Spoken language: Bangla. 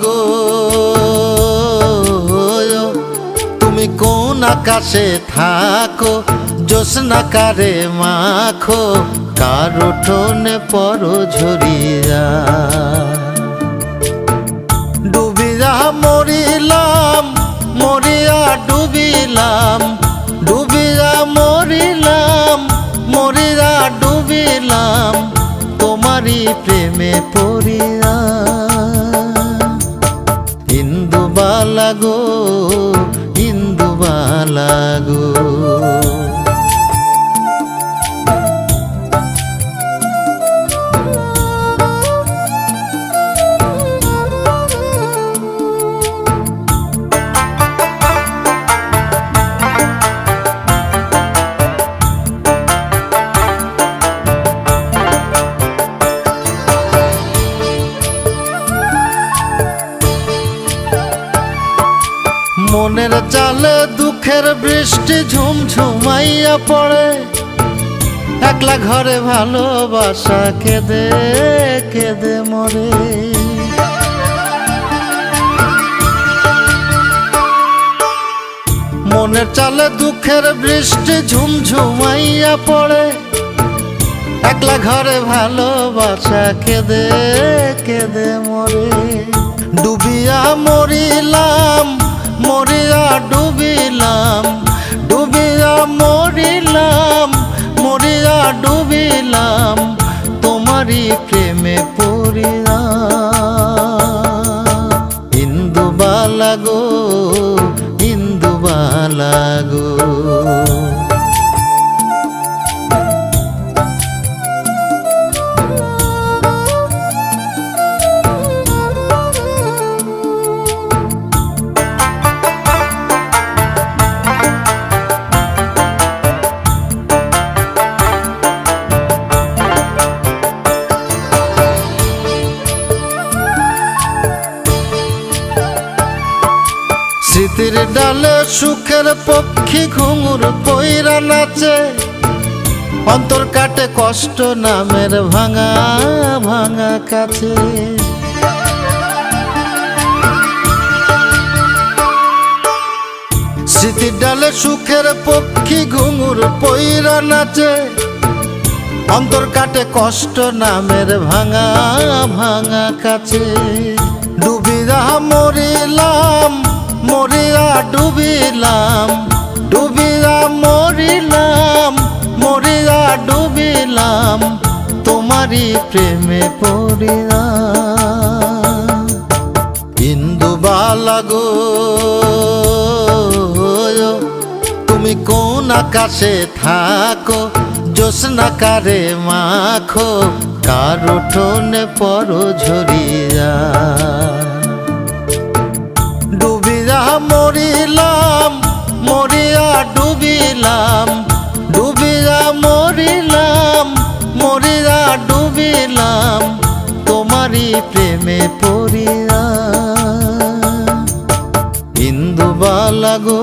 গো তুমি কোন আকাশে থাকো, জ্যোৎস্না কারে মাখো, কার উঠোনে পরো ঝরিয়া। ডুবিয়া মরিলাম, মরিয়া ডুবিলাম, ডুবিয়া মরিলাম, মরিয়া ডুবিলাম, তোমারই প্রেমে পড়িয়া। ইন্দুবালা গো, ইন্দুবালা গো। মনের চালে দুঃখের বৃষ্টি ঝুমঝুমাইয়া পড়ে, একলা ঘরে ভালোবাসা কেঁদে কেঁদে মরে। মনের চালে দুঃখের বৃষ্টি ঝুমঝুমাইয়া পড়ে, একলা ঘরে ভালোবাসা কেঁদে কেঁদে মরে। ডুবিয়া মরিলাম, মরিয়া ডুবিলাম, ডুবিয়া মরিলাম, মরিয়া ডুবিলাম, তোমারই প্রেমে পড়িয়া। ইন্দুবালা গো, ইন্দুবালা গো। স্মৃতির ডালে সুখের পক্ষী ঘুঙুর পইরা নাচে, অন্তর কাটে কষ্ট নামের ভাঙা ভাঙা কাছে। স্মৃতির ডালে সুখের পক্ষী ঘুঙুর পইরা নাচে, অন্তর কাটে কষ্ট নামের ভাঙা ভাঙা কাছে। ডুবিয়া মরিলাম, মরিয়া ডুবিলাম, ডুবিয়া মরিলাম, মরিয়া ডুবিলাম, তোমারই প্রেমে পড়িয়া। ইন্দুবালা গো তুমি কোন আকাশে থাকো, জ্যোৎস্না কারে মাখো, কার উঠোনে পরো ঝরিয়া। ডুবিয়া মরিলাম, মরিয়া ডুবিলাম, ডুবিয়া মরিলাম, মরিয়া ডুবিলাম, তোমারই প্রেমে পড়িয়া। ইন্দুবালা গো